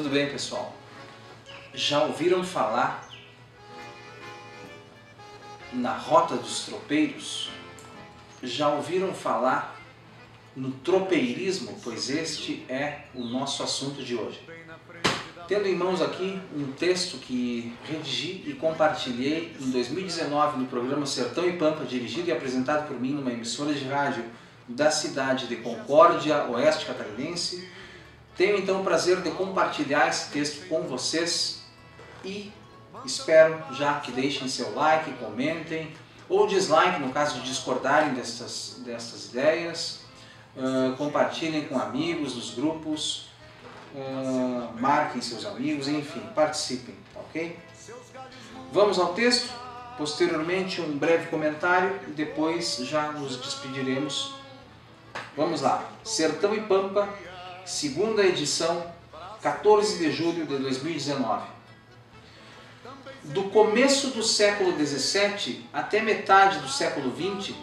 Tudo bem, pessoal? Já ouviram falar na Rota dos Tropeiros? Já ouviram falar no tropeirismo? Pois este é o nosso assunto de hoje. Tendo em mãos aqui um texto que redigi e compartilhei em 2019 no programa Sertão e Pampa, dirigido e apresentado por mim numa emissora de rádio da cidade de Concórdia, oeste catarinense. Tenho então o prazer de compartilhar esse texto com vocês e espero já que deixem seu like, comentem ou dislike no caso de discordarem destas ideias, compartilhem com amigos nos grupos, marquem seus amigos, enfim, participem, ok? Vamos ao texto, posteriormente um breve comentário e depois já nos despediremos. Vamos lá, Sertão e Pampa, segunda edição, 14 de julho de 2019. Do começo do século XVII até metade do século XX,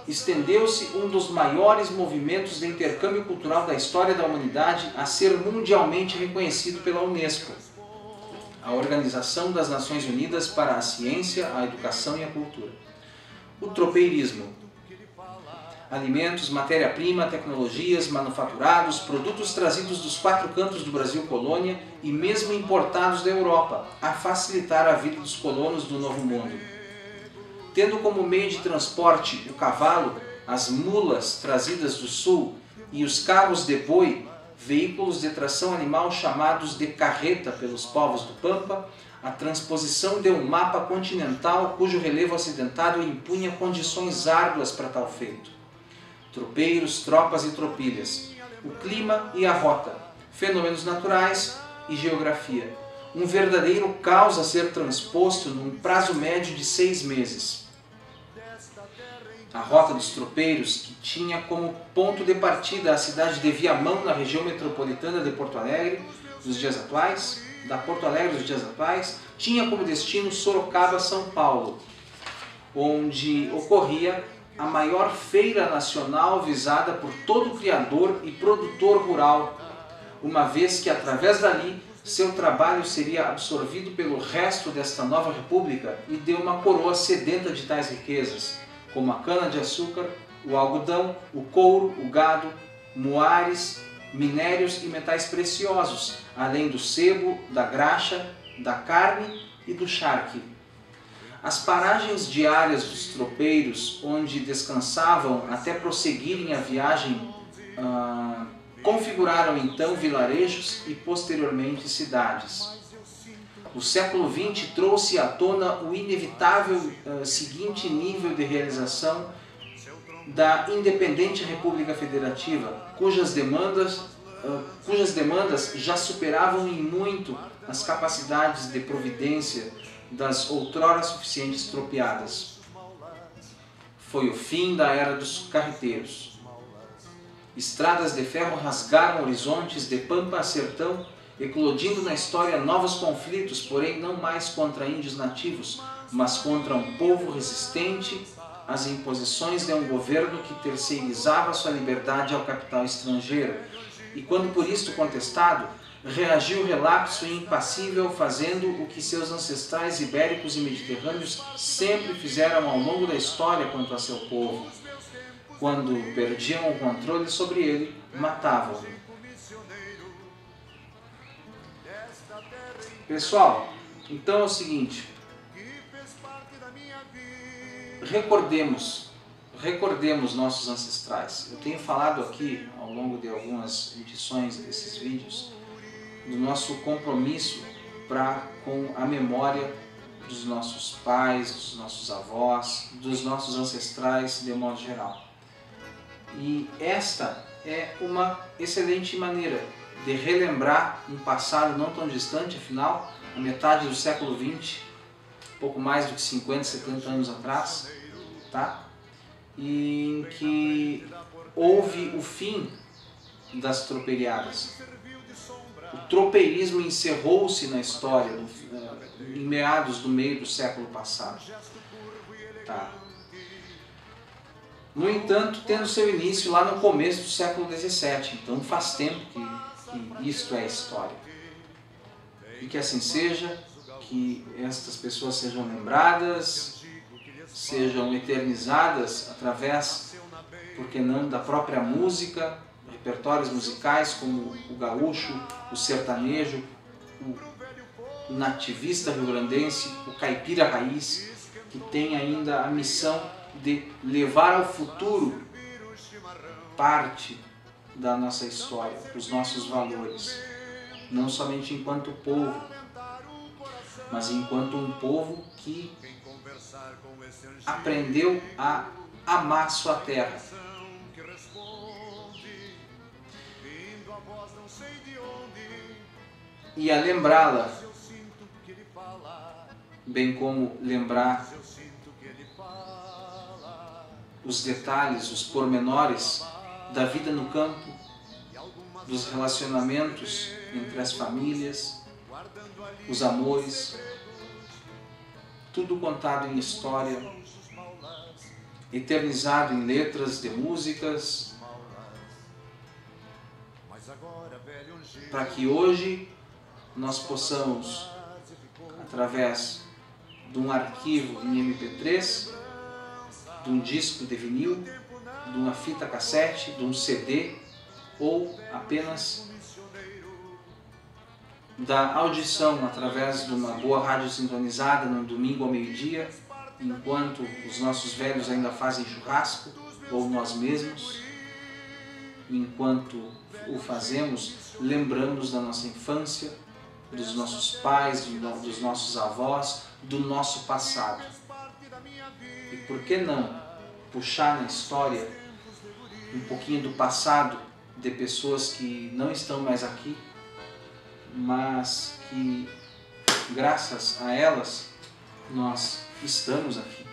estendeu-se um dos maiores movimentos de intercâmbio cultural da história da humanidade a ser mundialmente reconhecido pela Unesco, a Organização das Nações Unidas para a Ciência, a Educação e a Cultura. O tropeirismo. Alimentos, matéria-prima, tecnologias, manufaturados, produtos trazidos dos quatro cantos do Brasil colônia e mesmo importados da Europa, a facilitar a vida dos colonos do Novo Mundo. Tendo como meio de transporte o cavalo, as mulas trazidas do sul e os carros de boi, veículos de tração animal chamados de carreta pelos povos do Pampa, a transposição de um mapa continental cujo relevo acidentado impunha condições árduas para tal feito. Tropeiros, tropas e tropilhas, o clima e a rota, fenômenos naturais e geografia. Um verdadeiro caos a ser transposto num prazo médio de 6 meses. A Rota dos Tropeiros, que tinha como ponto de partida a cidade de Viamão, na região metropolitana de Porto Alegre, dos dias atuais, tinha como destino Sorocaba, São Paulo, onde ocorria a maior feira nacional visada por todo criador e produtor rural, uma vez que através dali seu trabalho seria absorvido pelo resto desta nova república e de uma coroa sedenta de tais riquezas, como a cana-de-açúcar, o algodão, o couro, o gado, muares, minérios e metais preciosos, além do sebo, da graxa, da carne e do charque. As paragens diárias dos tropeiros, onde descansavam até prosseguirem a viagem, configuraram então vilarejos e posteriormente cidades. O século XX trouxe à tona o inevitável seguinte nível de realização da independente República Federativa, cujas demandas já superavam em muito as capacidades de providência das outrora suficientes tropeadas. Foi o fim da era dos carreteiros. Estradas de ferro rasgaram horizontes de pampa a sertão, eclodindo na história novos conflitos, porém não mais contra índios nativos, mas contra um povo resistente às imposições de um governo que terceirizava sua liberdade ao capital estrangeiro, e quando por isto contestado, reagiu relapso e impassível, fazendo o que seus ancestrais ibéricos e mediterrâneos sempre fizeram ao longo da história quanto a seu povo. Quando perdiam o controle sobre ele, matavam-no. Pessoal, então é o seguinte, recordemos nossos ancestrais. Eu tenho falado aqui, ao longo de algumas edições desses vídeos, do nosso compromisso com a memória dos nossos pais, dos nossos avós, dos nossos ancestrais de modo geral. E esta é uma excelente maneira de relembrar um passado não tão distante, afinal, a metade do século XX, pouco mais do que 50, 70 anos atrás, tá? Em que houve o fim das tropeiadas. O tropeirismo encerrou-se na história em meados do meio do século passado. Tá? No entanto, tendo seu início lá no começo do século XVII, então faz tempo que isto é história. E que assim seja, que estas pessoas sejam lembradas, sejam eternizadas através, por que não, da própria música, repertórios musicais como o gaúcho, o sertanejo, o nativista rio-grandense, o caipira raiz, que tem ainda a missão de levar ao futuro parte da nossa história, os nossos valores, não somente enquanto povo, mas enquanto um povo que aprendeu a amar sua terra. E a lembrá-la, bem como lembrar os detalhes, os pormenores da vida no campo, dos relacionamentos entre as famílias, os amores, tudo contado em história, eternizado em letras de músicas, para que hoje nós possamos, através de um arquivo em MP3, de um disco de vinil, de uma fita cassete, de um CD, ou apenas da audição através de uma boa rádio sintonizada num domingo ao meio-dia, enquanto os nossos velhos ainda fazem churrasco, ou nós mesmos, enquanto o fazemos, lembramos da nossa infância, dos nossos pais, dos nossos avós, do nosso passado. E por que não puxar na história um pouquinho do passado de pessoas que não estão mais aqui, mas que, graças a elas, nós estamos aqui.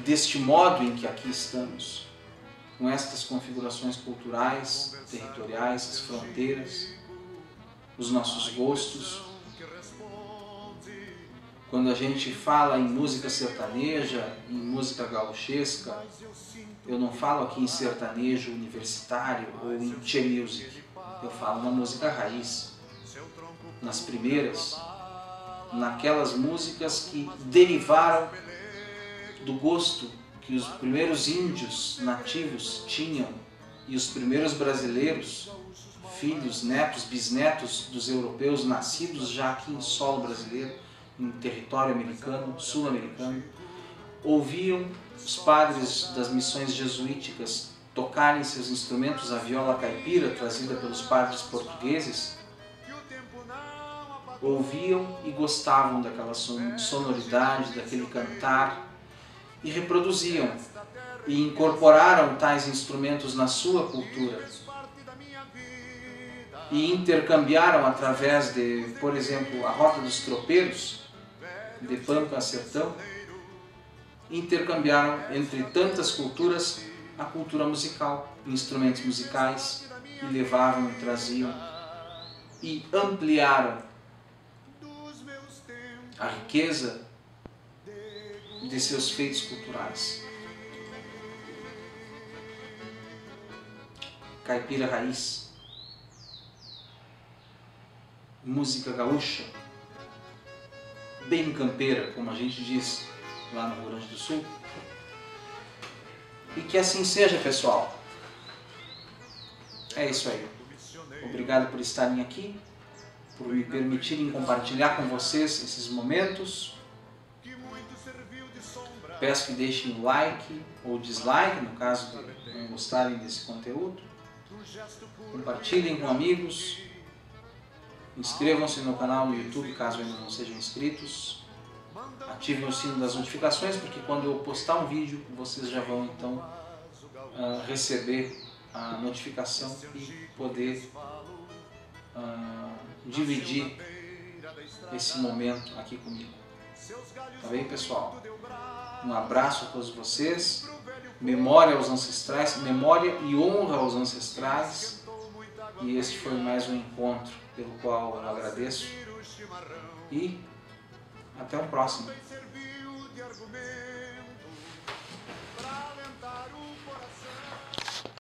Deste modo em que aqui estamos, com estas configurações culturais, territoriais, as fronteiras, os nossos gostos. Quando a gente fala em música sertaneja, em música gauchesca, eu não falo aqui em sertanejo universitário ou em che music, eu falo na música raiz, nas primeiras, naquelas músicas que derivaram do gosto que os primeiros índios nativos tinham e os primeiros brasileiros, filhos, netos, bisnetos dos europeus nascidos já aqui em solo brasileiro, em território americano, sul-americano, ouviam os padres das missões jesuíticas tocarem seus instrumentos, a viola caipira, trazida pelos padres portugueses, ouviam e gostavam daquela sonoridade, daquele cantar, e reproduziam, e incorporaram tais instrumentos na sua cultura, e intercambiaram através de, por exemplo, a Rota dos Tropeiros, de Pampa a Sertão, intercambiaram entre tantas culturas a cultura musical, instrumentos musicais, e levavam e traziam e ampliaram a riqueza de seus feitos culturais. Caipira raiz, música gaúcha, bem campeira, como a gente diz lá no Rio Grande do Sul. E que assim seja, pessoal. É isso aí. Obrigado por estarem aqui, por me permitirem compartilhar com vocês esses momentos. Peço que deixem o like ou dislike, no caso de não gostarem desse conteúdo. Compartilhem com amigos. Inscrevam-se no canal no YouTube, caso ainda não sejam inscritos. Ativem o sino das notificações, porque quando eu postar um vídeo, vocês já vão então receber a notificação e poder dividir esse momento aqui comigo. Tá bem, pessoal? Um abraço a todos vocês. Memória aos ancestrais, memória e honra aos ancestrais. E este foi mais um encontro pelo qual eu agradeço. E até o próximo.